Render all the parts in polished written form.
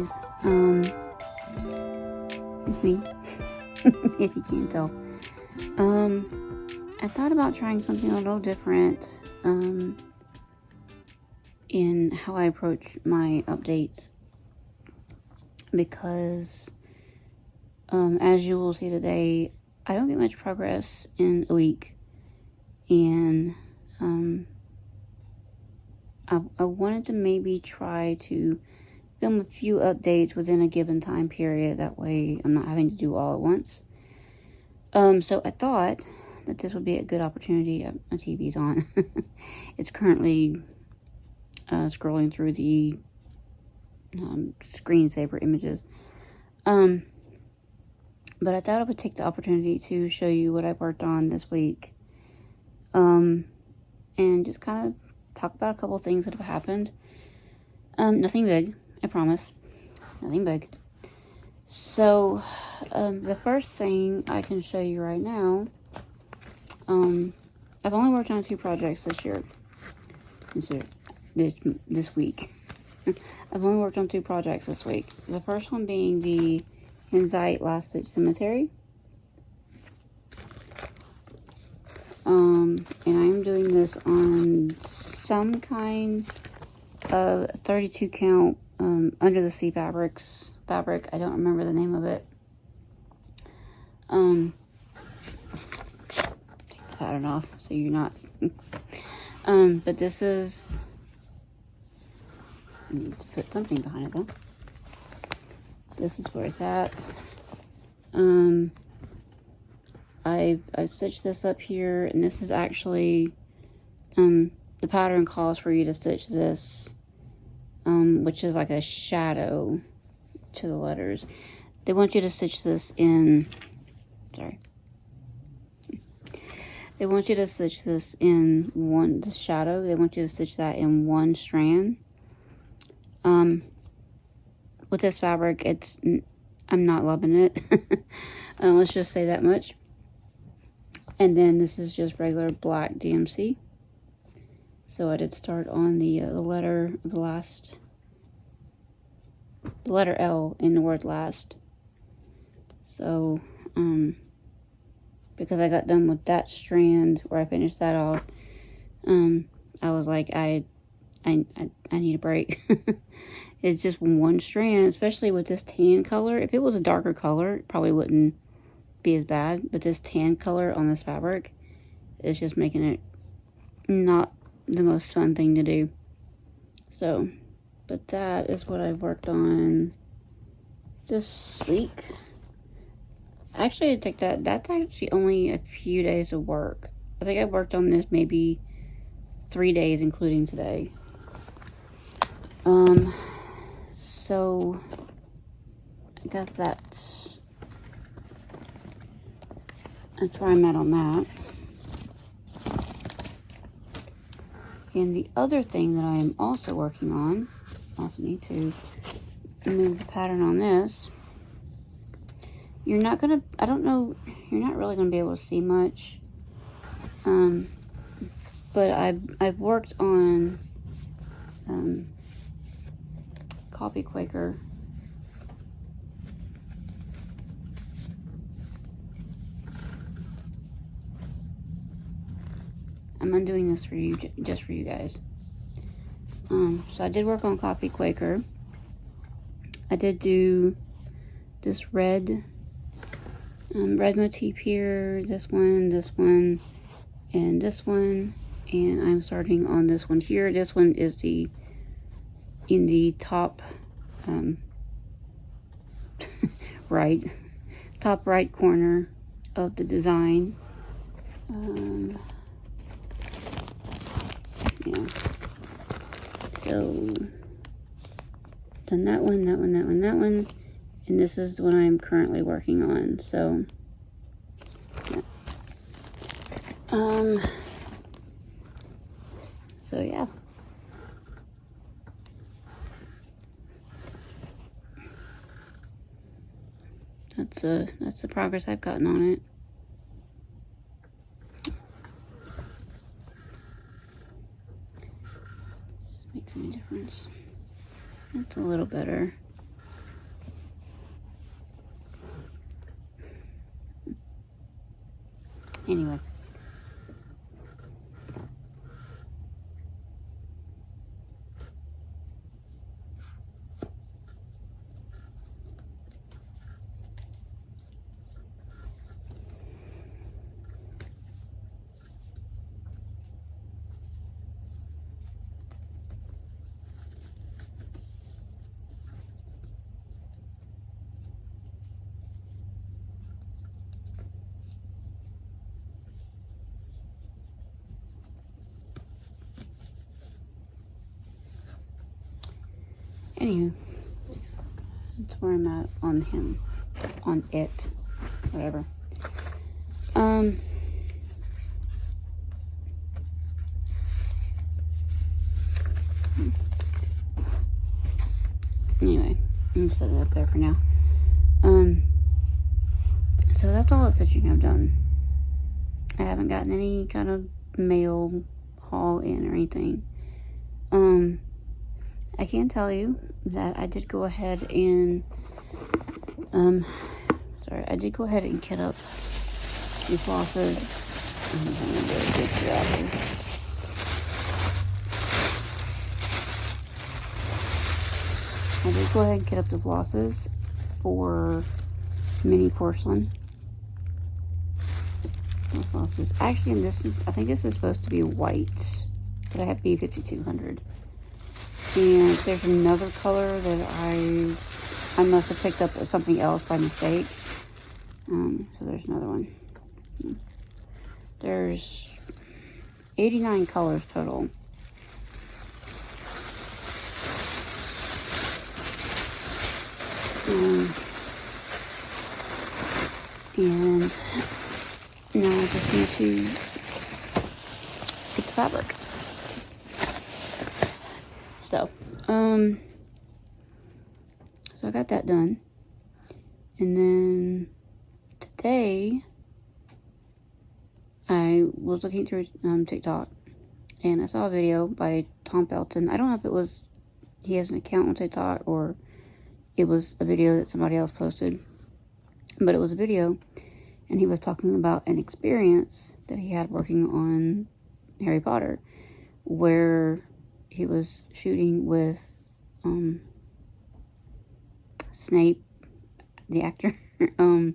guys. It's me, if you can't tell. I thought about trying something a little different, in how I approach my updates, because, as you will see today, I don't get much progress in a week, and, I wanted to maybe try to film a few updates within a given time period. That way I'm not having to do all at once. So I thought that this would be a good opportunity. My TV's on. It's currently scrolling through the screensaver images. But I thought I would take the opportunity to show you what I've worked on this week. And just kind of talk about a couple things that have happened. Nothing big, I promise. Nothing big. So, the first thing I can show you right now, I've only worked on 2 projects this year. This week. I've only worked on 2 projects this week. The first one being the Hinzeit Last Stitch Cemetery. And I'm doing this on some kind of 32 count under the sea fabric. I don't remember the name of it. Take the pattern off so you're not. But this is. I need to put something behind it though. This is where it's at. I stitched this up here, and this is actually, the pattern calls for you to stitch this, which is like a shadow to the letters. They want you to stitch this in, they want you to stitch this in the shadow, they want you to stitch that in 1 strand. With this fabric, I'm not loving it. Let's just say that much. And then this is just regular black DMC. So I did start on the letter L in the word last. So, because I got done with that strand where I finished that off, I was like, I need a break. It's just 1 strand, especially with this tan color. If it was a darker color, it probably wouldn't be as bad, but this tan color on this fabric is just making it not the most fun thing to do. So, but that is what I've worked on this week. Actually, I take that's actually only a few days of work. I think I've worked on this maybe 3 days, including today. So I got that. That's where I'm at on that. And the other thing that I am also working on, also need to move the pattern on this. You're not gonna, I don't know, you're not really gonna be able to see much. But I've worked on Copy Quaker. I'm undoing this for you, just for you guys. So I did work on Copy Quaker. I did do this red motif here, this one, and this one. And I'm starting on this one here. This one is in the top top right corner of the design. Yeah. So done that one, and this is what I'm currently working on. So yeah. So yeah. That's the progress I've gotten on it. Just makes any difference. It's a little better. Anyway. Anywho, that's where I'm at on him, on it, whatever. Anyway, I'm gonna set it up there for now. So that's all the stitching I've done. I haven't gotten any kind of mail haul in or anything. I can tell you that I did go ahead and, I did go ahead and kit up the flosses. I did go ahead and kit up the flosses for mini porcelain. Flosses. Actually, I think this is supposed to be white, but I have B5200. And there's another color that I must have picked up something else by mistake. So there's another one. There's 89 colors total. And now I just need to get the fabric. So I got that done. And then today, I was looking through TikTok, and I saw a video by Tom Belton. I don't know if it was, he has an account on TikTok, or it was a video that somebody else posted. But it was a video, and he was talking about an experience that he had working on Harry Potter, where he was shooting with Snape, the actor. The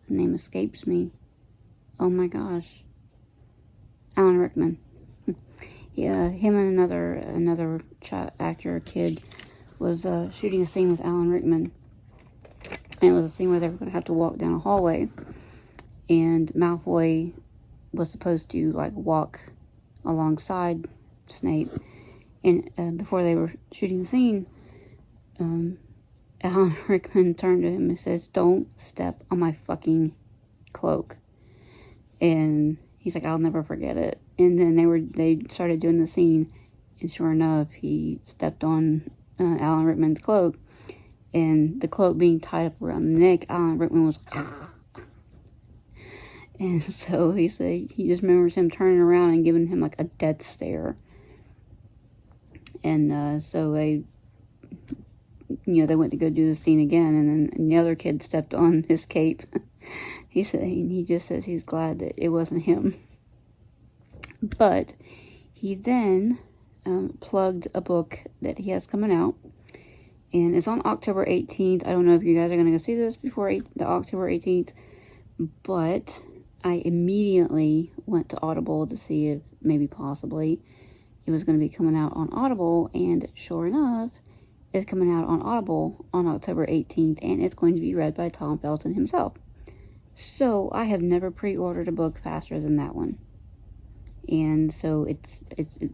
name escapes me. Oh my gosh. Alan Rickman. Yeah, him and another actor, kid, was shooting a scene with Alan Rickman. And it was a scene where they were going to have to walk down a hallway. And Malfoy was supposed to, like, walk alongside Snape. And before they were shooting the scene, Alan Rickman turned to him and says, "Don't step on my fucking cloak." And he's like, "I'll never forget it." And then they started doing the scene, and sure enough, he stepped on Alan Rickman's cloak, and the cloak being tied up around the neck, Alan Rickman was and so he said he just remembers him turning around and giving him like a death stare. And so they went to go do the scene again, and then the other kid stepped on his cape. He just says he's glad that it wasn't him. But he then plugged a book that he has coming out, and it's on October 18th. I don't know if you guys are going to go see this before the October 18th, but I immediately went to Audible to see if maybe possibly it was going to be coming out on Audible, and sure enough, it's coming out on Audible on October 18th, and it's going to be read by Tom Belton himself. So I have never pre-ordered a book faster than that one. And so it's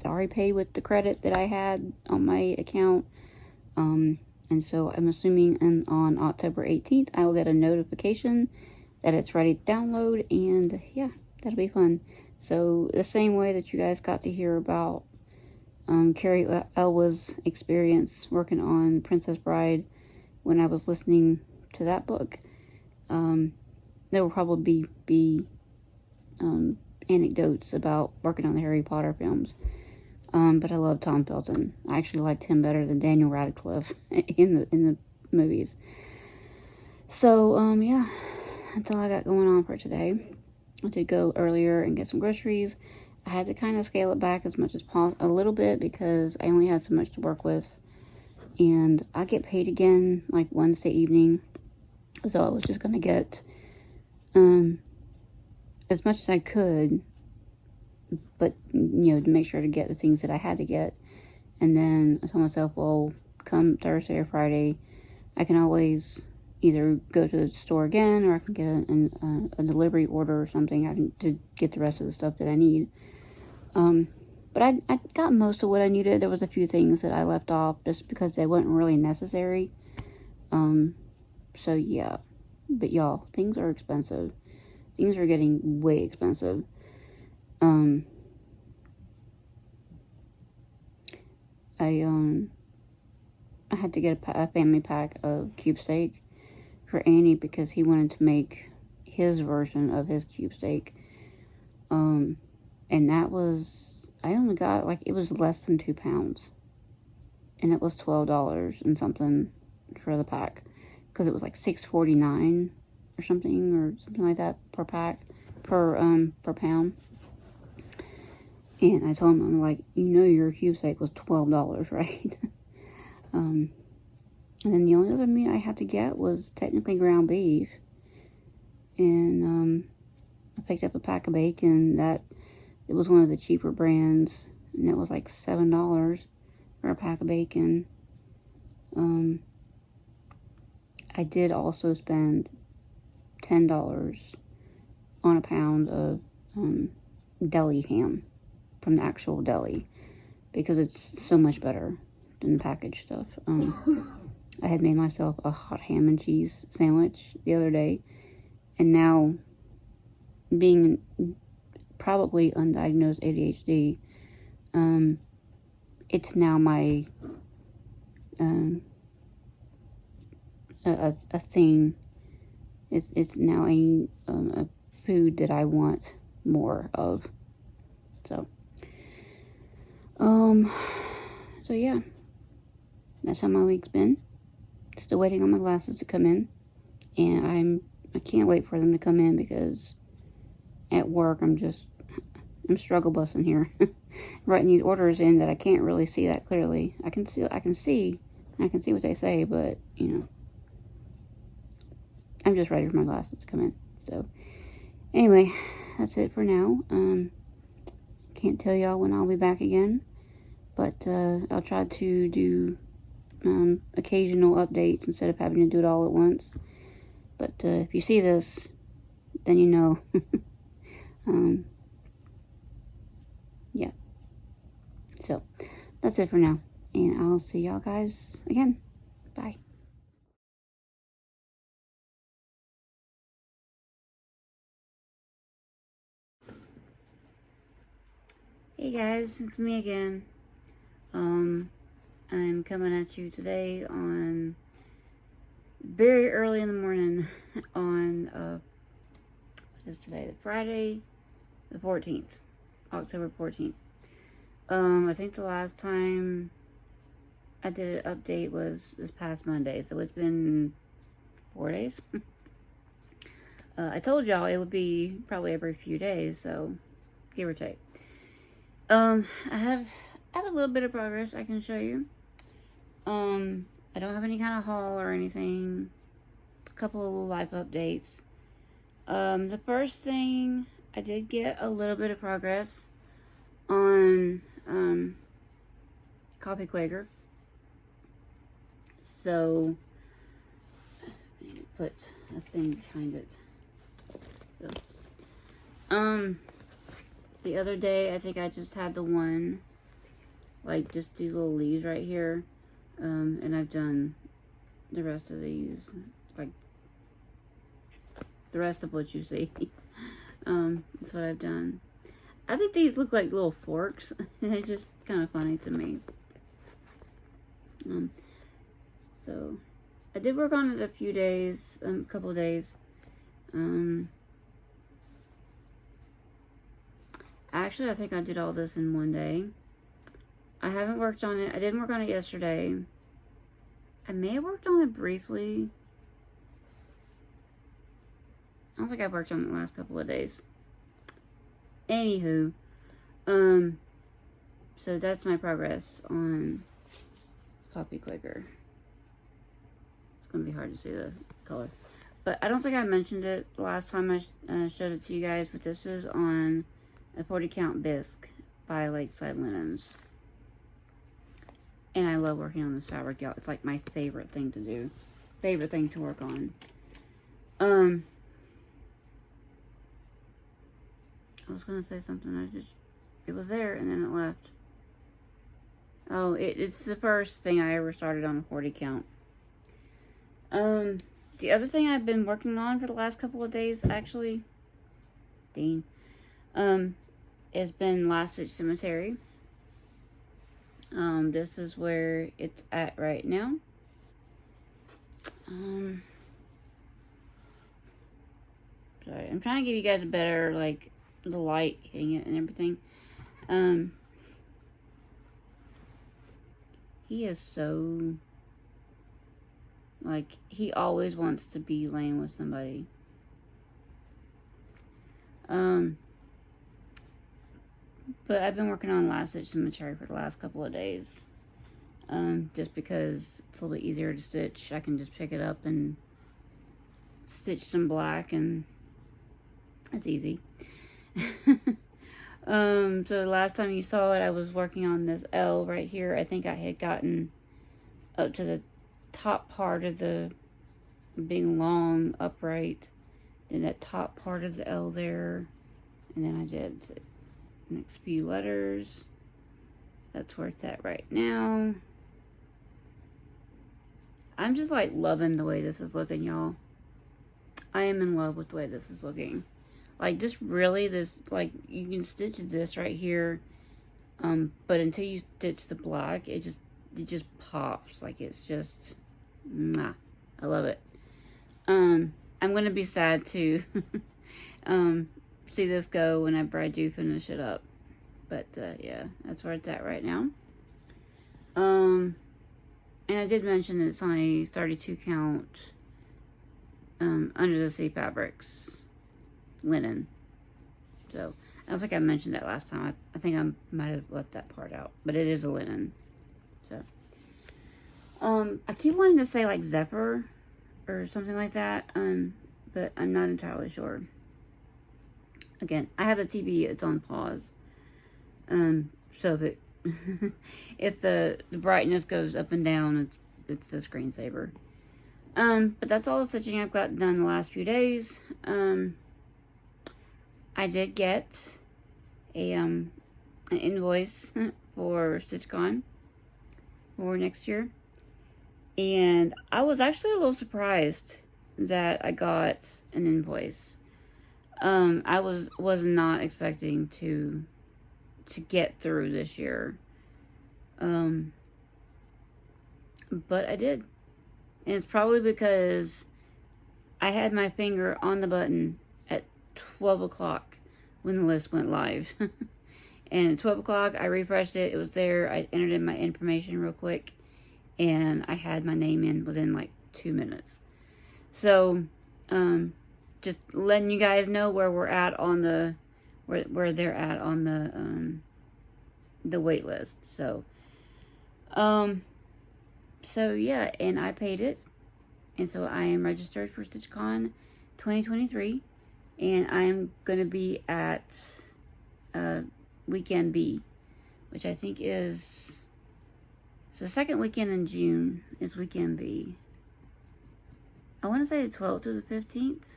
already paid with the credit that I had on my account. And so I'm assuming on October 18th, I will get a notification that it's ready to download. And yeah, that'll be fun. So the same way that you guys got to hear about Carrie Elwa's experience working on Princess Bride when I was listening to that book, there will probably be anecdotes about working on the Harry Potter films. But I love Tom Felton. I actually liked him better than Daniel Radcliffe in the movies. So, yeah, that's all I got going on for today. I did go earlier and get some groceries. I had to kind of scale it back as much as possible, a little bit, because I only had so much to work with. And I get paid again, like, Wednesday evening. So I was just going to get as much as I could, but, you know, to make sure to get the things that I had to get. And then I told myself, well, come Thursday or Friday, I can always either go to the store again, or I can get a delivery order or something to get the rest of the stuff that I need. But I got most of what I needed. There was a few things that I left off just because they weren't really necessary. So yeah. But y'all, things are expensive. Things are getting way expensive. I had to get a family pack of cube steak for Annie because he wanted to make his version of his cube steak. And that was, I only got, like, it was less than 2 pounds. And it was $12 and something for the pack. Because it was like $6.49 or something like that per pack, per pound. And I told him, I'm like, you know your cube steak was $12, right? And then the only other meat I had to get was technically ground beef. And I picked up a pack of bacon that it was one of the cheaper brands, and it was like $7 for a pack of bacon. I did also spend $10 on a pound of deli ham from the actual deli, because it's so much better than the packaged stuff. I had made myself a hot ham and cheese sandwich the other day, and now, being probably undiagnosed ADHD, it's now my a thing. It's now a food that I want more of. So yeah, that's how my week's been. Still waiting on my glasses to come in, and I can't wait for them to come in, because at work I'm struggle bussing here, writing these orders in that I can't really see that clearly. I can see what they say, but you know, I'm just ready for my glasses to come in. So anyway, that's it for now. Can't tell y'all when I'll be back again, but I'll try to do occasional updates instead of having to do it all at once. But if you see this, then you know. Yeah. So that's it for now, and I'll see y'all guys again. Bye. Hey guys, it's me again. I'm coming at you today on very early in the morning on what is today? Friday the 14th, October 14th. I think the last time I did an update was this past Monday, so it's been 4 days. I told y'all it would be probably every few days, so give or take. I have a little bit of progress I can show you. I don't have any kind of haul or anything. A couple of little life updates. The first thing, I did get a little bit of progress on Coffee Quaker. So I need to put a thing behind it. So, the other day, I think I just had the one, like, just these little leaves right here. And I've done the rest of these, like, the rest of what you see. That's what I've done. I think these look like little forks. They're just kind of funny to me. So, I did work on it a few days, a couple of days. Actually, I think I did all this in one day. I haven't worked on it. I didn't work on it yesterday. I may have worked on it briefly I don't think I've worked on it the last couple of days. Anywho, so that's my progress on Copy Quaker. It's going to be hard to see the color. But I don't think I mentioned it the last time I showed it to you guys, but this is on a 40 count bisque by Lakeside Linens. And I love working on this fabric, y'all. It's like my favorite thing to do. Favorite thing to work on. I was going to say something. It was there and then it left. Oh, it's the first thing I ever started on a 40 count. The other thing I've been working on for the last couple of days, actually, has been Last Stitch Cemetery. This is where it's at right now. Sorry, I'm trying to give you guys a better, like, the light hitting it and everything. He is so, like, he always wants to be laying with somebody. But I've been working on Last Stitch Cemetery for the last couple of days. Just because it's a little bit easier to stitch. I can just pick it up and stitch some black, and it's easy. So the last time you saw it, I was working on this L right here. I think I had gotten up to the top part of the big long upright, and that top part of the L there, and then I did the next few letters. That's where it's at right now. I'm just like loving the way this is looking, y'all. I am in love with the way this is looking. Like, just really, this, like, you can stitch this right here, but until you stitch the black, it just pops. Like, it's just, nah, I love it. I'm gonna be sad to, see this go whenever I do finish it up. But, yeah, that's where it's at right now. And I did mention it's on a 32 count, Under the Sea Fabrics linen. So I don't think I mentioned that last time. I think I might have left that part out, but it is a linen. So I keep wanting to say like Zephyr or something like that, but I'm not entirely sure. Again, I have a TV, it's on pause, so if it if the brightness goes up and down, it's the screensaver. But that's all the stitching I've got done the last few days. I did get an invoice for StitchCon for next year, and I was actually a little surprised that I got an invoice. I was not expecting to get through this year, but I did, and it's probably because I had my finger on the button at 12 o'clock when the list went live. And at 12 o'clock, I refreshed it. It was there. I entered in my information real quick, and I had my name in within like 2 minutes. So, just letting you guys know where we're at on the, where they're at on the wait list. So, so yeah, and I paid it. And so I am registered for StitchCon 2023. And I'm going to be at Weekend B, which I think is, it's the second weekend in June is Weekend B. I want to say the 12th or the 15th.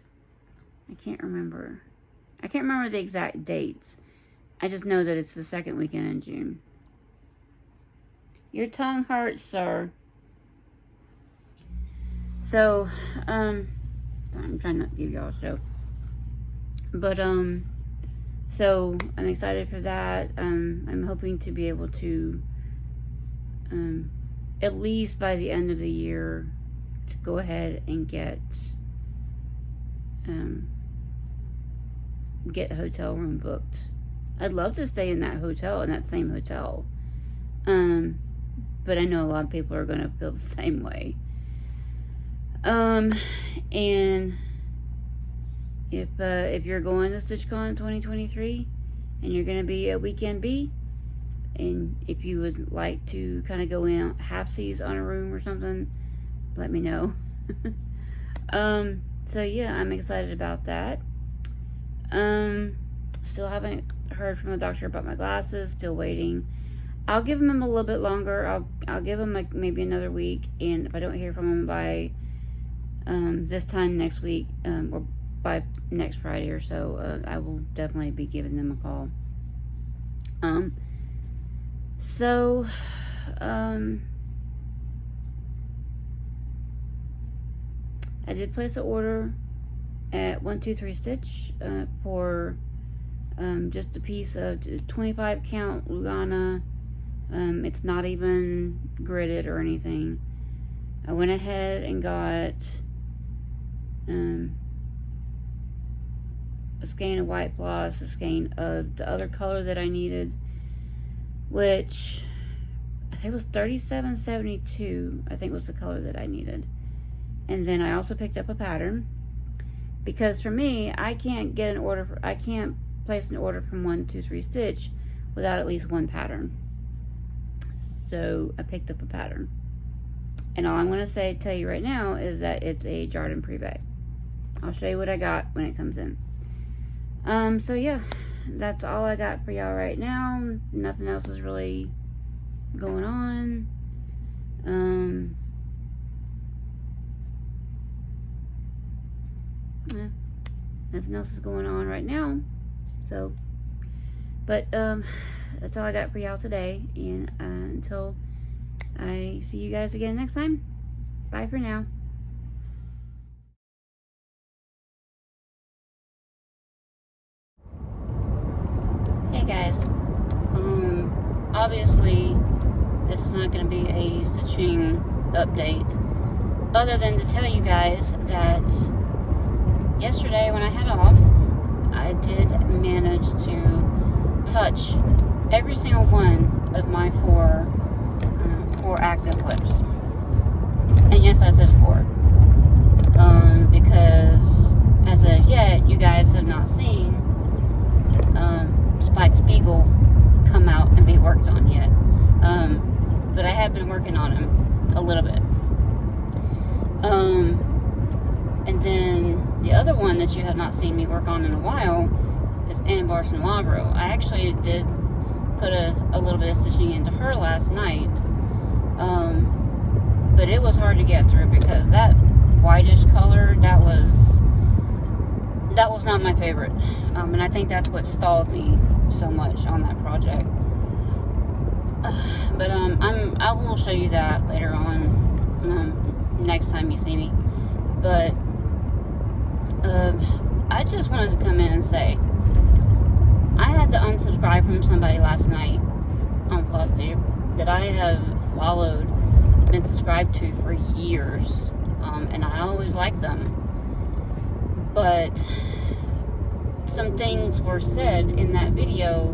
I can't remember. I can't remember the exact dates. I just know that it's the second weekend in June. Your tongue hurts, sir. So, I'm trying not to give y'all a show. But, so I'm excited for that. I'm hoping to be able to, at least by the end of the year, to go ahead and get a hotel room booked. I'd love to stay in that hotel, in that same hotel. But I know a lot of people are going to feel the same way. And if you're going to StitchCon 2023 and you're going to be a weekend bee, and if you would like to kind of go in halfsies on a room or something, let me know. So yeah, I'm excited about that. Still haven't heard from the doctor about my glasses, still waiting. I'll give them a little bit longer. I'll give them like maybe another week, and if I don't hear from them by this time next week, or by next Friday or so, I will definitely be giving them a call. I did place an order at 123 Stitch for just a piece of 25 count Lugana. It's not even gridded or anything. I went ahead and got a skein of white floss, a skein of the other color that I needed, which I think was 3772, I think was the color that I needed. And then I also picked up a pattern, because for me, I can't get an order I can't place an order from 123 Stitch without at least one pattern. So I picked up a pattern, and all I'm going to tell you right now is that it's a Jardin Privé. I'll show you what I got when it comes in. So yeah, that's all I got for y'all right now. Nothing else is really going on. Nothing else is going on right now. So, but that's all I got for y'all today. And until I see you guys again next time, bye for now. Hey guys, obviously this is not going to be a stitching update, other than to tell you guys that yesterday when I had off, I did manage to touch every single one of my four accent clips. And yes, I said 4. Because as of yet, you guys have not seen Speigel come out and be worked on yet. But I have been working on him a little bit. And then the other one that you have not seen me work on in a while is Barson Loughbro. I actually did put a little bit of stitching into her last night. But it was hard to get through because that whitish color, that was not my favorite. And I think that's what stalled me so much on that project. But I will show you that later on, next time you see me. But I just wanted to come in and say, I had to unsubscribe from somebody last night on Flosstube that I have followed, been subscribed to for years, and I always liked them. But some things were said in that video,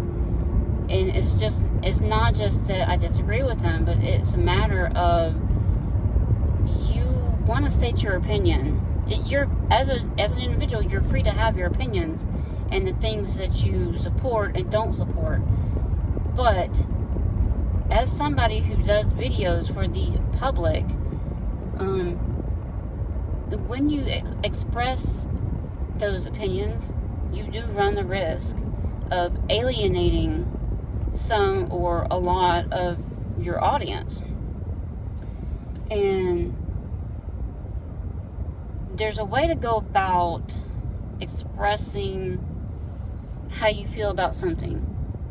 and it's not just that I disagree with them, but it's a matter of, you want to state your opinion. You're as an individual, you're free to have your opinions and the things that you support and don't support. But as somebody who does videos for the public, when you express those opinions, you do run the risk of alienating some or a lot of your audience. And there's a way to go about expressing how you feel about something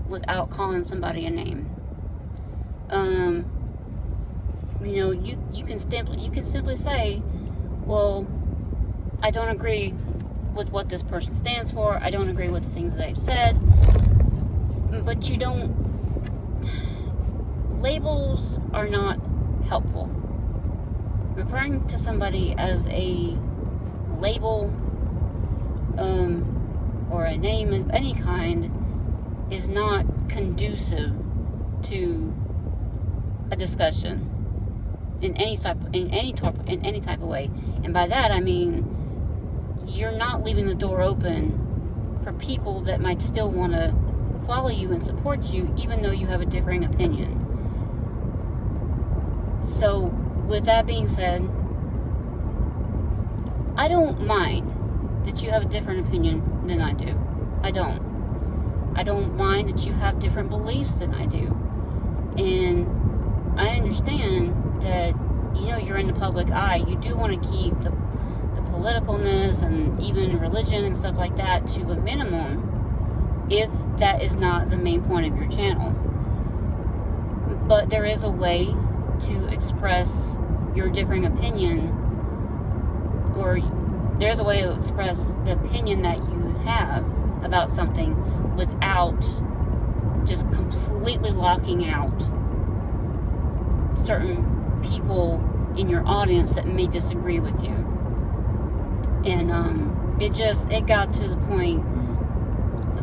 without calling somebody a name. You can simply say, well, I don't agree with what this person stands for. I don't agree with the things that they've said. But you don't. Labels are not helpful. Referring to somebody as a label or a name of any kind is not conducive to a discussion in any type of way. And by that I mean, you're not leaving the door open for people that might still want to follow you and support you, even though you have a differing opinion. So, with that being said, I don't mind that you have a different opinion than I do. I don't. I don't mind that you have different beliefs than I do. And I understand that, you know, you're in the public eye. You do want to keep the politicalness and even religion and stuff like that to a minimum, if that is not the main point of your channel. But there is a way to express your differing opinion, or there's a way to express the opinion that you have about something without just completely locking out certain people in your audience that may disagree with you. And it got to the point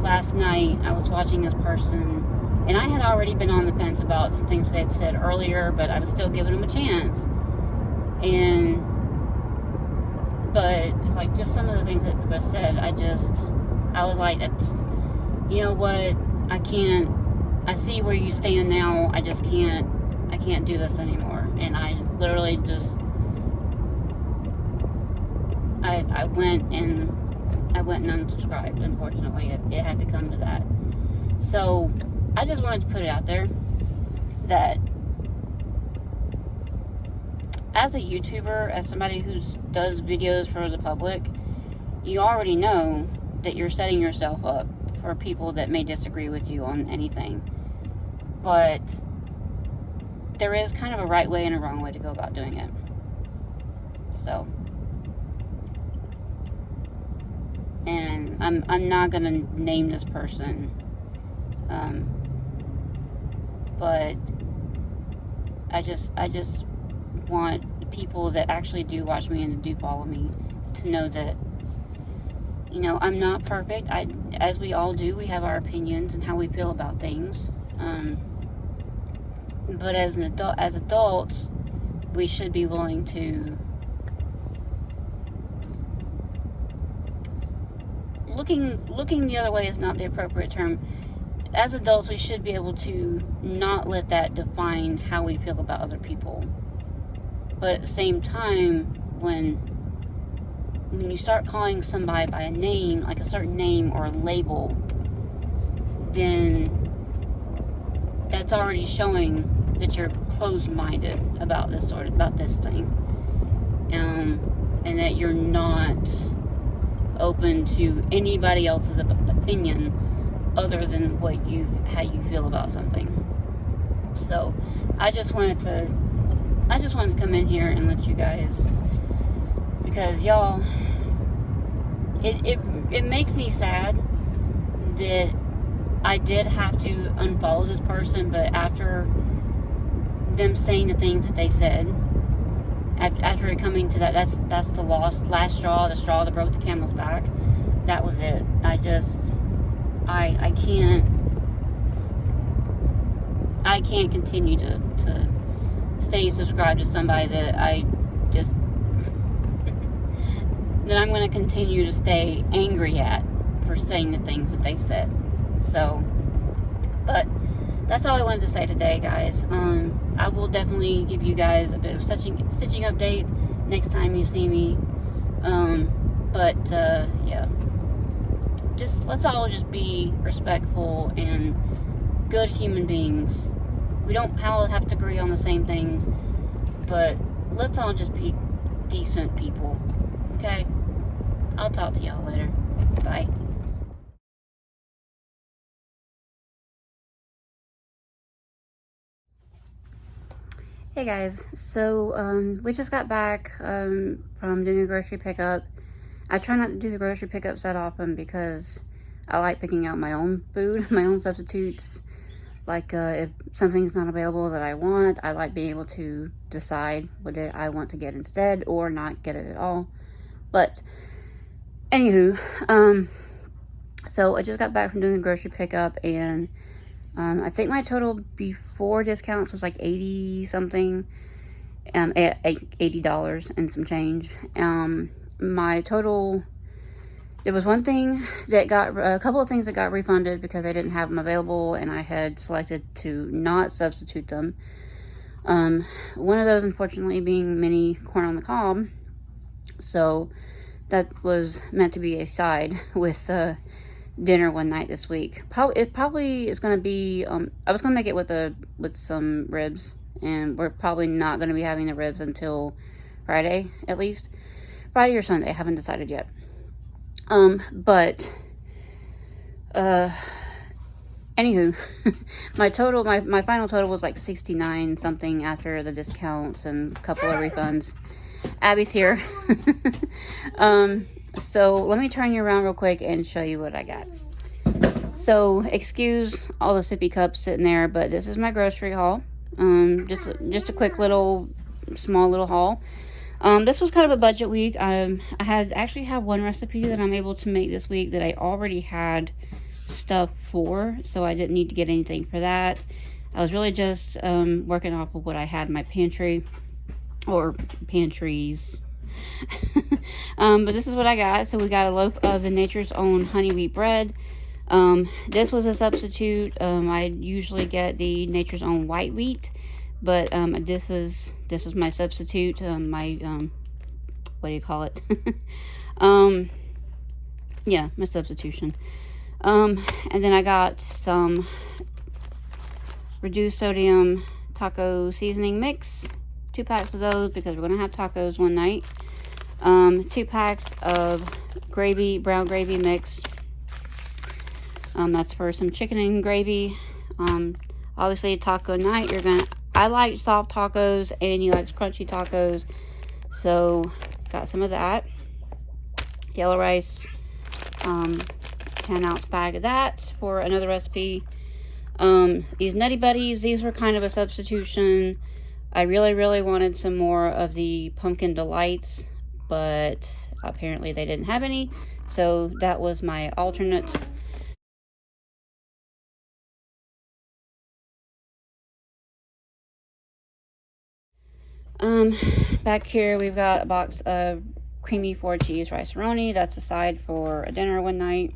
last night. I was watching this person, and I had already been on the fence about some things they had said earlier, but I was still giving them a chance. But it's like just some of the things that was said, I was like, you know what, I see where you stand now, I can't do this anymore. And I literally just, I went and unsubscribed. Unfortunately, it had to come to that. So I just wanted to put it out there that as a YouTuber, as somebody who does videos for the public, you already know that you're setting yourself up for people that may disagree with you on anything. But there is kind of a right way and a wrong way to go about doing it. So, and I'm not gonna name this person, but I just want the people that actually do watch me and do follow me to know that, you know, I'm not perfect. As we all do, we have our opinions and how we feel about things. But as adults, we should be willing to looking the other way is not the appropriate term. As adults, we should be able to not let that define how we feel about other people. But at the same time, when you start calling somebody by a name, like a certain name or a label, then that's already showing that you're closed-minded about this thing, and that you're not open to anybody else's opinion other than how you feel about something. So I just wanted to come in here and let you guys, because y'all, it makes me sad that I did have to unfollow this person, but after them saying the things that they said, after it coming to that, that's the last straw, the straw that broke the camel's back. That was it. I can't continue to stay subscribed to somebody that that I'm going to continue to stay angry at for saying the things that they said. So, but that's all I wanted to say today, guys. I will definitely give you guys a bit of stitching update next time you see me. Yeah, let's all just be respectful and good human beings. We don't all have to agree on the same things, but let's all just be decent people. Okay? I'll talk to y'all later. Bye. Hey guys, so we just got back from doing a grocery pickup. I try not to do the grocery pickups that often because I like picking out my own food, my own substitutes. Like if something's not available that I want, I like being able to decide what I want to get instead or not get it at all. But anywho, so I just got back from doing a grocery pickup, and I think my total before discounts was like 80 something, $80 and some change. My total There was one thing that got, a couple of things that got refunded because I didn't have them available and I had selected to not substitute them. One of those, unfortunately, being mini corn on the cob. So that was meant to be a side with dinner one night this week. It probably is going to be, I was going to make it with some ribs, and we're probably not going to be having the ribs until Friday, at least. Friday or Sunday, I haven't decided yet. Anywho, my final total was like 69 something after the discounts and a couple of refunds. Abby's here. So let me turn you around real quick and show you what I got. So excuse all the sippy cups sitting there, but this is my grocery haul. Just a quick little, small little haul. This was kind of a budget week. I actually have one recipe that I'm able to make this week that I already had stuff for, so I didn't need to get anything for that. I was really just working off of what I had in my pantry, or pantries. But this is what I got. So we got a loaf of the Nature's Own honey wheat bread. This was a substitute. I usually get the Nature's Own white wheat, but this is my substitute. My what do you call it? Yeah, my substitution. And then I got some reduced sodium taco seasoning mix, 2 packs of those because we're gonna have tacos one night. 2 packs of gravy, brown gravy mix. That's for some chicken and gravy. Obviously taco night, I like soft tacos and he likes crunchy tacos, so got some of that. Yellow rice, 10-ounce bag of that for another recipe. These Nutty Buddies, these were kind of a substitution. I really wanted some more of the Pumpkin Delights, but apparently they didn't have any, so that was my alternate. Back here we've got a box of creamy 4-cheese rice-a-roni. That's a side for a dinner one night.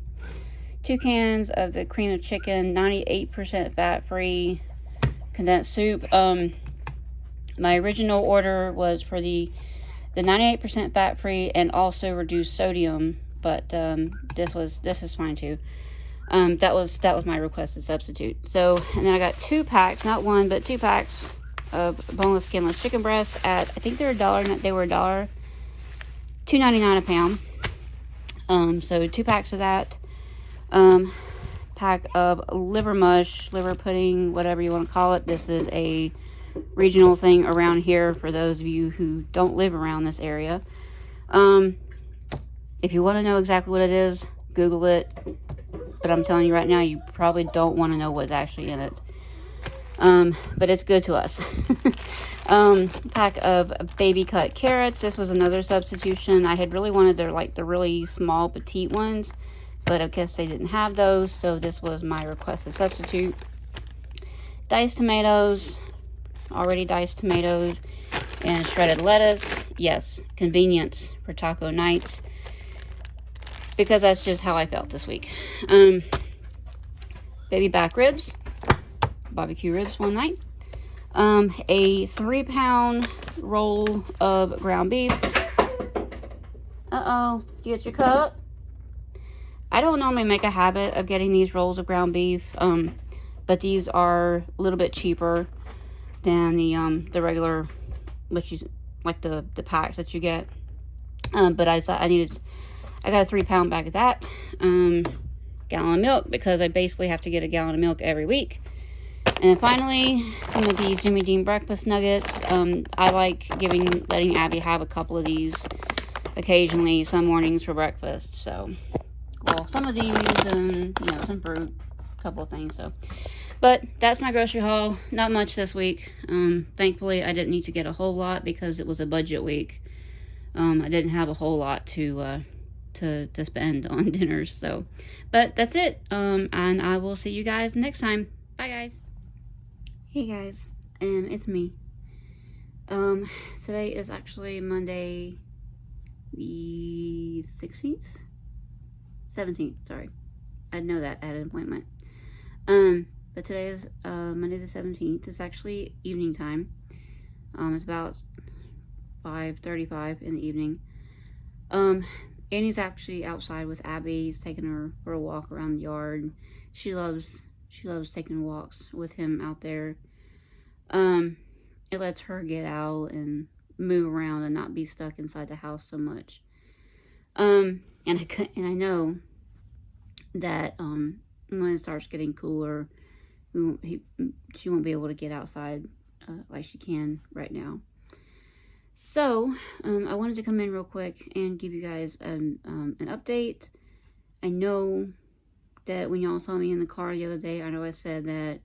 2 cans of the cream of chicken, 98% fat-free condensed soup. My original order was for the 98% fat-free and also reduced sodium, but this is fine too. That was my requested substitute. So, and then I got 2 packs, not one, but 2 packs of boneless, skinless chicken breast at, I think they're $1. They were $2.99 a pound. So 2 packs of that. Pack of liver mush, liver pudding, whatever you want to call it. This is a regional thing around here for those of you who don't live around this area. If you want to know exactly what it is, Google it. But I'm telling you right now, you probably don't want to know what's actually in it. But it's good to us. Pack of baby cut carrots. This was another substitution. I had really wanted the really small petite ones, but I guess they didn't have those, so this was my requested substitute. Diced tomatoes, already diced tomatoes, and shredded lettuce. Yes, convenience for taco nights, because that's just how I felt this week. Baby back ribs, barbecue ribs one night. A 3-pound roll of ground beef. Uh-oh, you get your cup? I don't normally make a habit of getting these rolls of ground beef, but these are a little bit cheaper than the regular, which is like the packs that you get. But I thought I got a 3-pound bag of that. Gallon of milk, because I basically have to get a gallon of milk every week. And then finally, some of these Jimmy Dean breakfast nuggets. I like letting Abby have a couple of these occasionally, some mornings for breakfast. So, well, some of these, some fruit, a couple of things. So, but that's my grocery haul. Not much this week. Thankfully, I didn't need to get a whole lot because it was a budget week. I didn't have a whole lot to spend on dinners. So, but that's it. And I will see you guys next time. Bye, guys. Hey guys, it's me. Today is actually Monday the 16th. 17th, sorry. I know that I had an appointment. But today is Monday the 17th. It's actually evening time. It's about 5:35 in the evening. Annie's actually outside with Abby. He's taking her for a walk around the yard. She loves taking walks with him out there. It lets her get out and move around and not be stuck inside the house so much. And I know that when it starts getting cooler, she won't be able to get outside like she can right now. So I wanted to come in real quick and give you guys an update. I know that when y'all saw me in the car the other day, I know I said that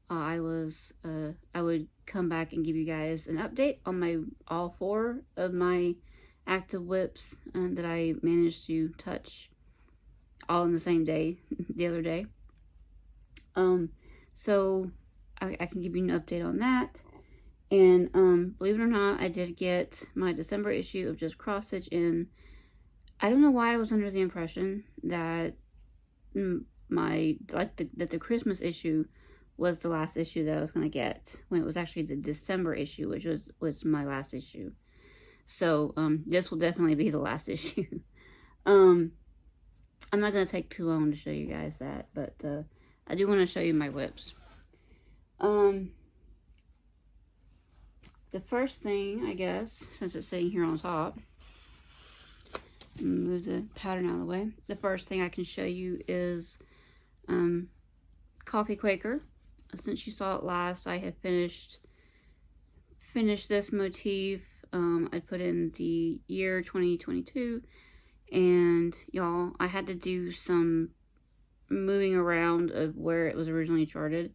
I would come back and give you guys an update on all 4 of my active whips that I managed to touch all in the same day the other day. So I can give you an update on that. And believe it or not, I did get my December issue of Just Cross Stitch in. I don't know why I was under the impression that that the Christmas issue was the last issue that I was going to get, when it was actually the December issue, which was my last issue. So this will definitely be the last issue. I'm not going to take too long to show you guys that, but I do want to show you my whips. The first thing, I guess, since it's sitting here on top, move the pattern out of the way. The first thing I can show you is Coffee Quaker. Since you saw it last, I have finished this motif. I put in the year 2022, and y'all, I had to do some moving around of where it was originally charted,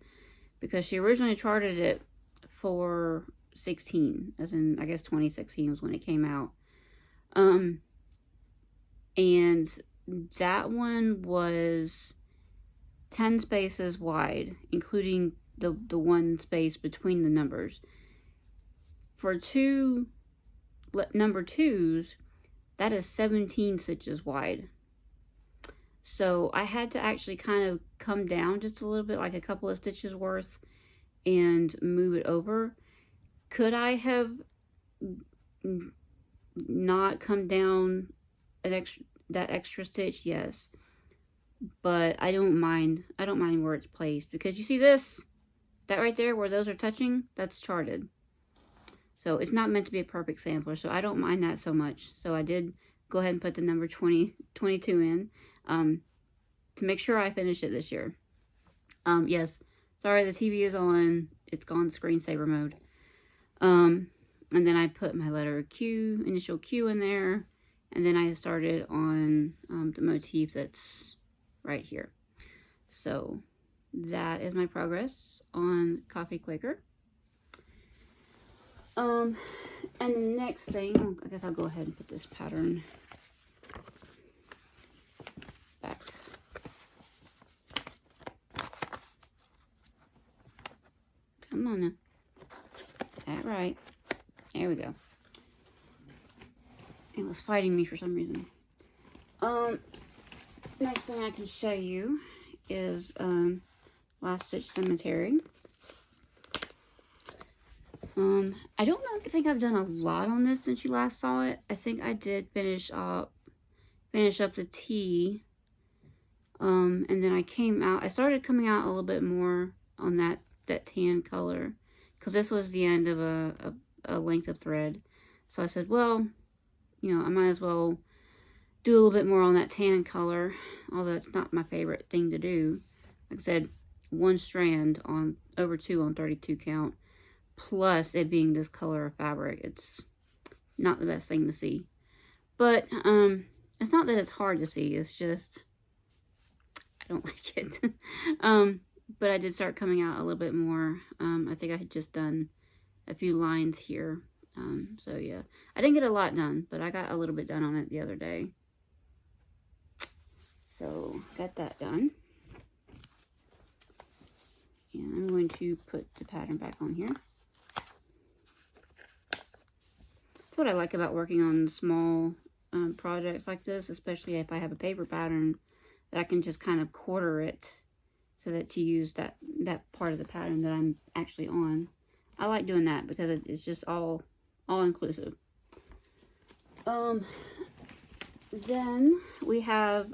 because she originally charted it for 16, as in, I guess 2016 was when it came out. And that one was 10 spaces wide, including the one space between the numbers. For 2 number 2s, that is 17 stitches wide. So I had to actually kind of come down just a little bit, like a couple of stitches worth, and move it over. Could I have not come down that extra stitch? Yes. But I don't mind where it's placed, because you see that right there where those are touching, that's charted. So it's not meant to be a perfect sampler, so I don't mind that so much. So I did go ahead and put the number 22 in to make sure I finish it this year. Yes, sorry, the TV is on. It's gone screensaver mode. And then I put my letter Q, initial Q in there, and then I started on the motif that's right here. So that is my progress on Coffee Quaker. And the next thing, I guess I'll go ahead and put this pattern back. Come on now. That right. There we go. It was fighting me for some reason. Next thing I can show you is Last Stitch Cemetery. I don't think I've done a lot on this since you last saw it. I think I did finish up the T. And then I started coming out a little bit more on that tan color, because this was the end of a length of thread. So I said, well, you know, I might as well do a little bit more on that tan color, although it's not my favorite thing to do. Like I said, 1 strand on over 2 on 32 count, plus it being this color of fabric, it's not the best thing to see. But it's not that it's hard to see, it's just I don't like it. But I did start coming out a little bit more. I think I had just done a few lines here. So yeah, I didn't get a lot done, but I got a little bit done on it the other day. So got that done. And I'm going to put the pattern back on here. That's what I like about working on small projects like this, especially if I have a paper pattern, that I can just kind of quarter it so that to use that part of the pattern that I'm actually on. I like doing that because it's just all inclusive. Then we have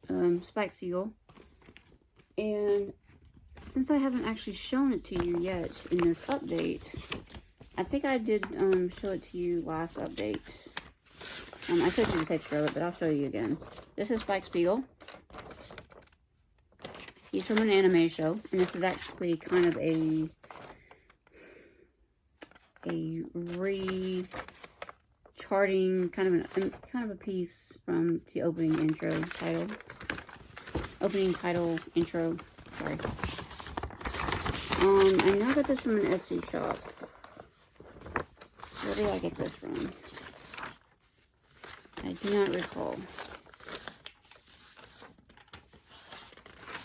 Speigel, and since I haven't actually shown it to you yet in this update, I think I did show it to you last update. I showed you the picture of it, but I'll show you again. This is Speigel. He's from an anime show, and this is actually kind of a re-charting kind of a piece from the opening title intro. Sorry. I know I got this from an Etsy shop. Where did I get this from? I do not recall.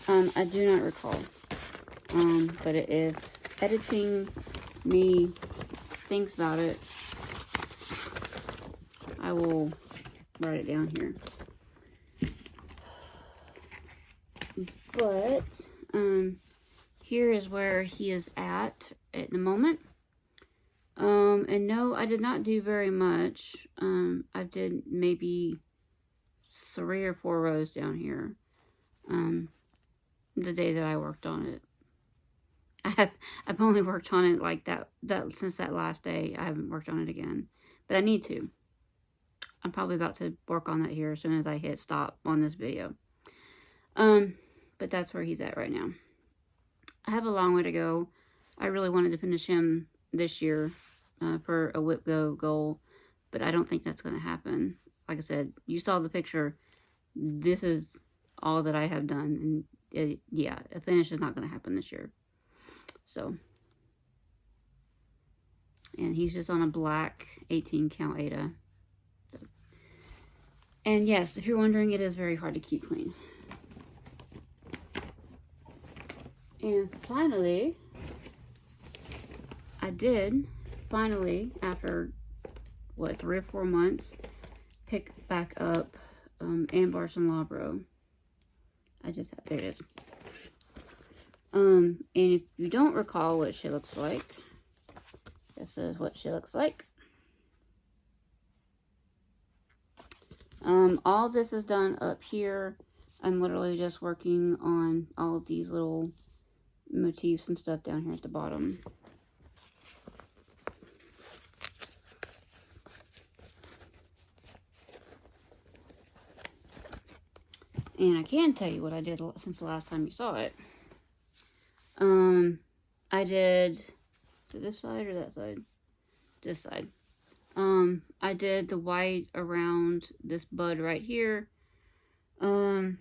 I do not recall. But if editing me thinks about it, I will write it down here. But, here is where he is at the moment. And no, I did not do very much. I did maybe 3 or 4 rows down here. The day that I worked on it. I've only worked on it like that since that last day. I haven't worked on it again. But I need to. I'm probably about to work on that here as soon as I hit stop on this video. But that's where he's at right now. I have a long way to go. I really wanted to finish him this year for a whip go goal, but I don't think that's going to happen. Like I said, you saw the picture. This is all that I have done, and yeah, a finish is not going to happen this year. So, and he's just on a black 18 count Ada. So, and yes, if you're wondering, it is very hard to keep clean. And finally, I did finally, after what, 3 or 4 months, pick back up Barson Loughbro. I just have, there it is. And if you don't recall what she looks like, this is what she looks like. All this is done up here. I'm literally just working on all of these little motifs and stuff down here at the bottom. And I can tell you what I did since the last time you saw it. I did, so this side or that side? This side. I did the white around this bud right here. And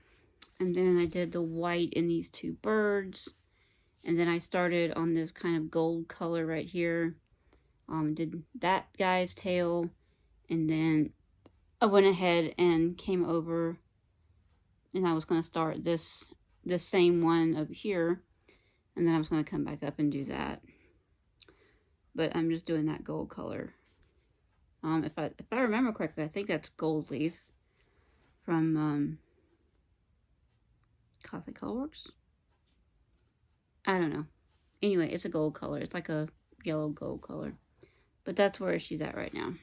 then I did the white in these 2 birds. And then I started on this kind of gold color right here. Did that guy's tail. And then I went ahead and came over. And I was going to start this same one over here. And then I was going to come back up and do that. But I'm just doing that gold color. If I remember correctly, I think that's Gold Leaf from Cosmic Colorworks. I don't know. Anyway, it's a gold color. It's like a yellow gold color. But that's where she's at right now.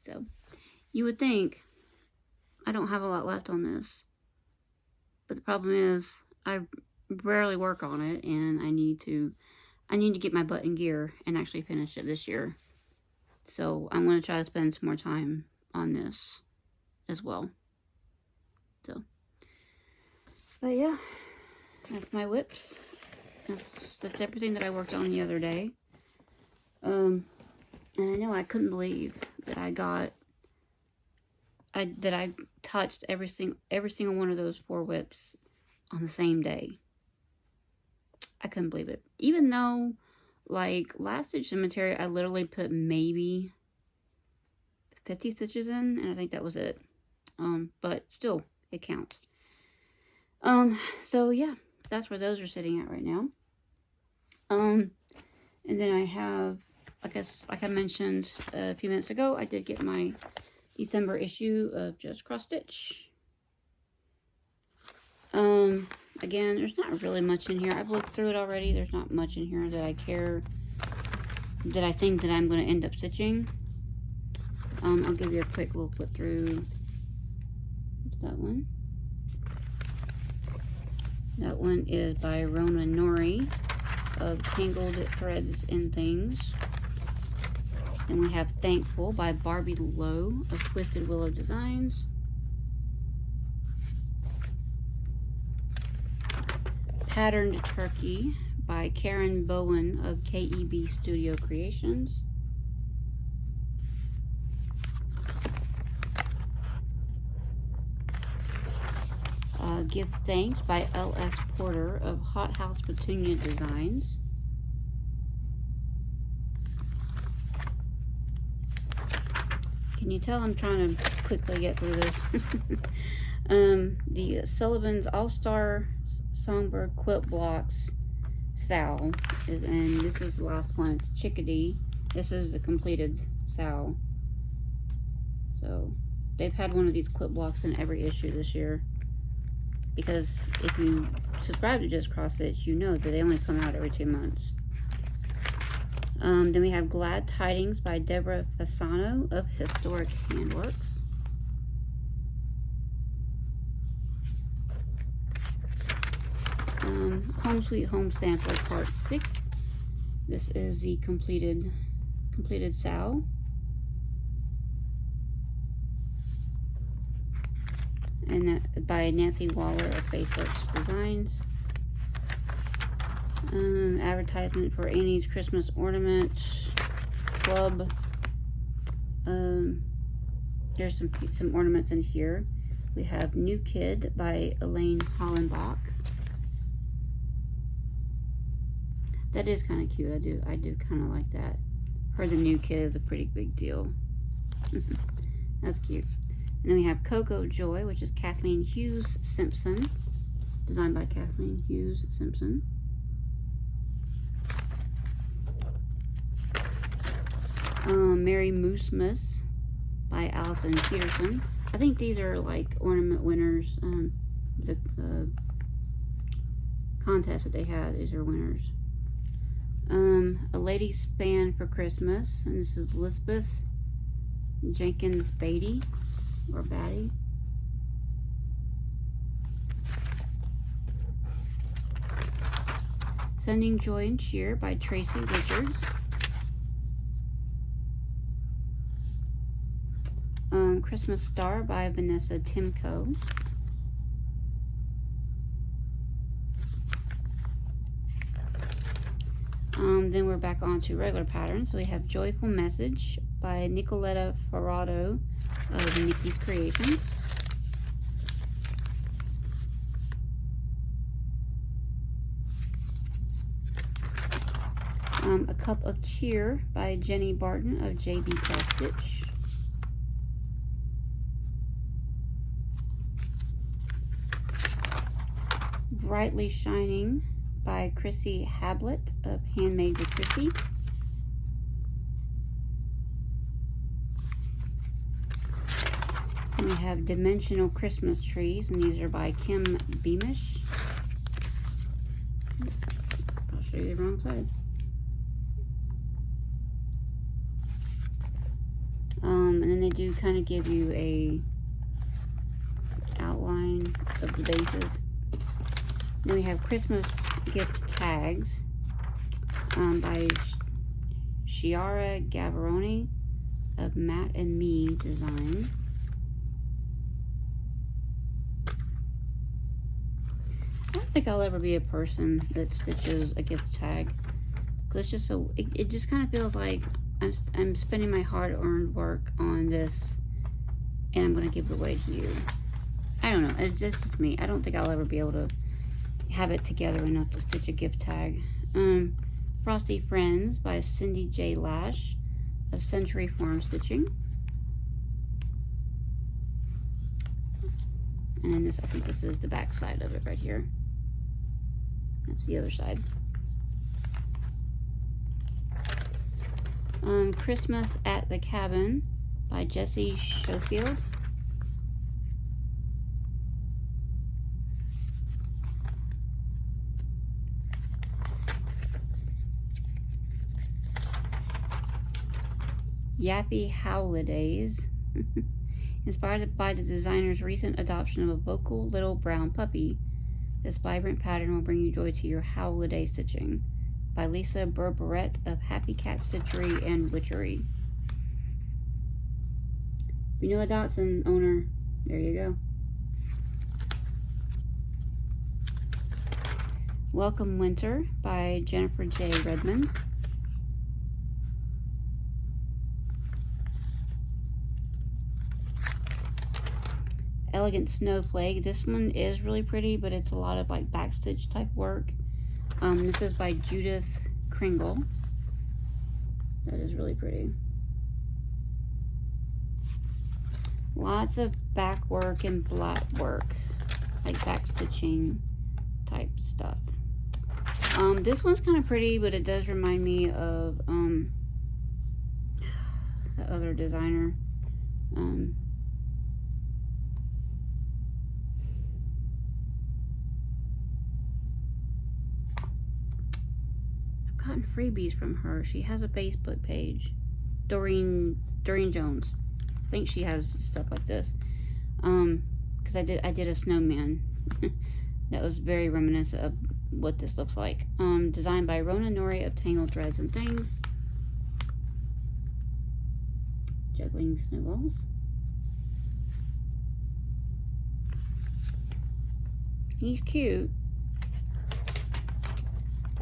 So, you would think I don't have a lot left on this. But the problem is I rarely work on it, and I need to get my butt in gear and actually finish it this year. So I'm going to try to spend some more time on this as well. So, but yeah, that's my whips. That's everything that I worked on the other day. And I know I couldn't believe that I touched every single one of those 4 whips on the same day. I couldn't believe it. Even though, like, last stitch cemetery, I literally put maybe 50 stitches in, and I think that was it. But still, it counts. So yeah, that's where those are sitting at right now. And then I have, I guess, like I mentioned a few minutes ago, I did get my December issue of Just Cross Stitch. Again, there's not really much in here. I've looked through it already. There's not much in here that I care, that I think that I'm going to end up stitching. I'll give you a quick little flip through. What's that one? That one is by Rona Nori of Tangled Threads and Things. Then we have Thankful by Barbie Lowe of Twisted Willow Designs. Patterned Turkey by Karen Bowen of KEB Studio Creations. Give Thanks by L.S. Porter of Hot House Petunia Designs. Can you tell I'm trying to quickly get through this? The Sullivan's All-Star Songbird Quilt Blocks Sal, and this is the last one. It's Chickadee. This is the completed Sal. So they've had one of these quilt blocks in every issue this year, because if you subscribe to Just Cross Stitch, you know that they only come out every 2 months. Then we have Glad Tidings by Deborah Fasano of Historic Handworks. Home Sweet Home Sampler Part 6. This is the completed Sal. And that by Nancy Waller of Faithworks Designs. Advertisement for Annie's Christmas Ornament Club. There's some ornaments in here. We have New Kid by Elaine Hollenbach. That is kind of cute. I do kind of like that. Her, the New Kid, is a pretty big deal. That's cute. And then we have Cocoa Joy, which is Kathleen Hughes Simpson, designed by Kathleen Hughes Simpson. Mary Moosemas by Allison Peterson. I think these are like ornament winners. The contest that they had, these are winners. A Lady Span for Christmas, and this is Lisbeth Jenkins Beatty, or Batty. Sending Joy and Cheer by Tracy Richards. Christmas Star by Vanessa Timko. Then we're back on to regular patterns. So we have Joyful Message by Nicoletta Ferrado of Nikki's Creations. A Cup of Cheer by Jenny Barton of JB Cross Stitch. Brightly Shining by Chrissy Hablett of Handmade with Chrissy. And we have Dimensional Christmas Trees, and these are by Kim Beamish. I'll show you the wrong side. And then they do kind of give you a outline of the bases. Then we have Christmas Gift Tags by Chiara Gavaroni of Matt and Me Design. I don't think I'll ever be a person that stitches a gift tag, because it's just so, it just kind of feels like I'm spending my hard-earned work on this and I'm going to give it away to you. I don't know, it's just me. I don't think I'll ever be able to have it together enough to stitch a gift tag. Frosty Friends by Cindy J. Lash of Century Farm Stitching. And then this, I think this is the back side of it right here. That's the other side. Christmas at the Cabin by Jessie Schofield. Yappy Holidays. Inspired by the designer's recent adoption of a vocal little brown puppy, this vibrant pattern will bring you joy to your holiday stitching. By Lisa Berberette of Happy Cat Stitchery and Witchery. If you know a Dotson owner, there you go. Welcome Winter by Jennifer J. Redmond. Elegant Snowflake. This one is really pretty, but it's a lot of like backstitch type work. This is by Judith Kringle. That is really pretty. Lots of back work and black work, like backstitching type stuff. This one's kind of pretty, but it does remind me of the other designer. Gotten freebies from her. She has a Facebook page. Doreen Jones. I think she has stuff like this. Because I did a snowman that was very reminiscent of what this looks like. Designed by Rona Nori of Tangled Threads and Things. Juggling snowballs. He's cute.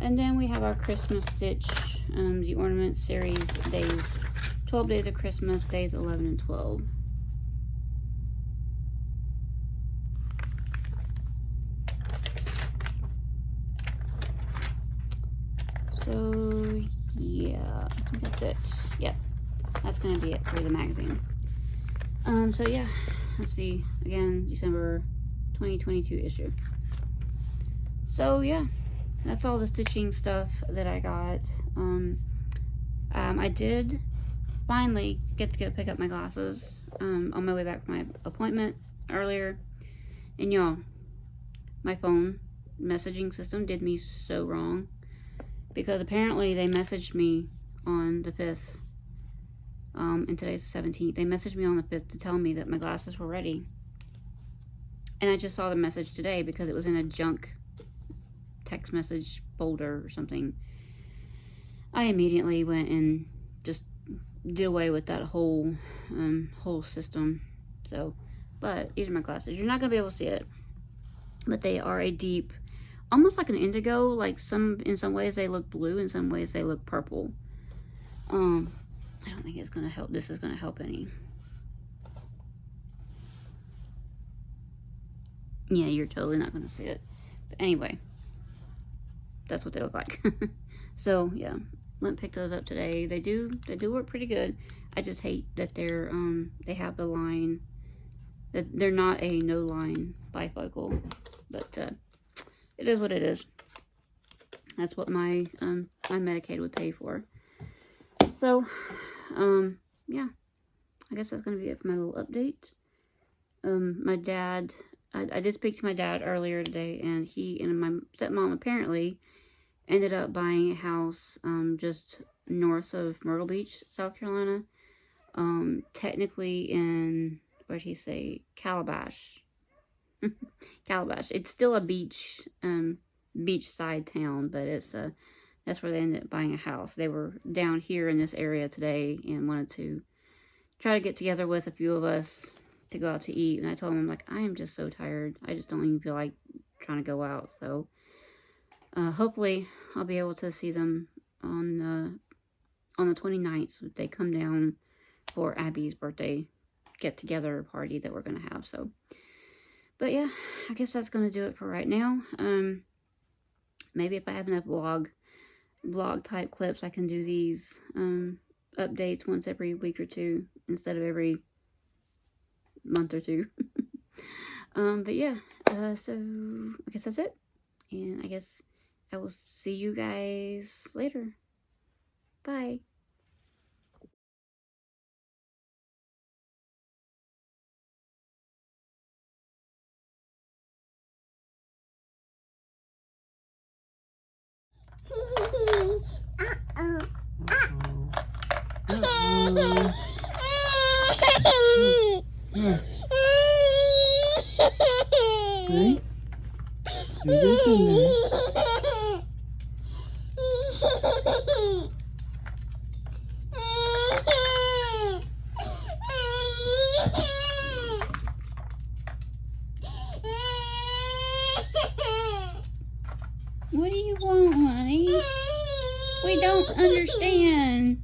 And then we have our Christmas stitch, the ornament series days, 12 days of Christmas, days 11 and 12. So, yeah, I think that's it. Yep, that's going to be it for the magazine. So yeah, let's see, again, December 2022 issue. So, yeah. That's all the stitching stuff that I got. I did finally get to go pick up my glasses on my way back from my appointment earlier. And y'all, my phone messaging system did me so wrong. Because apparently they messaged me on the 5th. And today's the 17th. They messaged me on the 5th to tell me that my glasses were ready. And I just saw the message today because it was in a junk text message folder or something. I immediately went and just did away with that whole system. So, but these are my glasses. You're not gonna be able to see it, but they are a deep, almost like an indigo. Like in some ways they look blue, in some ways they look purple. I don't think it's gonna help. This is gonna help any. Yeah, you're totally not gonna see it. But anyway. That's what they look like. So yeah, went and picked those up today. They do work pretty good. I just hate that they're they have the line that they're not a no line bifocal, but it is what it is. That's what my my Medicaid would pay for. So yeah, I guess that's gonna be it for my little update. My dad, I did speak to my dad earlier today, and he and my stepmom apparently ended up buying a house just north of Myrtle Beach, South Carolina. Technically in, what did he say, Calabash. Calabash. It's still a beachside town, but it's that's where they ended up buying a house. They were down here in this area today and wanted to try to get together with a few of us to go out to eat. And I told him, I'm like, I am just so tired. I just don't even feel like trying to go out. So hopefully I'll be able to see them on the 29th. So they come down for Abby's birthday get-together party that we're going to have. So, but yeah, I guess that's going to do it for right now. Maybe if I have enough vlog type clips, I can do these updates once every week or two instead of every month or two. But yeah, so I guess that's it. And I guess I will see you guys later. Bye. See? See this in there. What do you want, honey? We don't understand.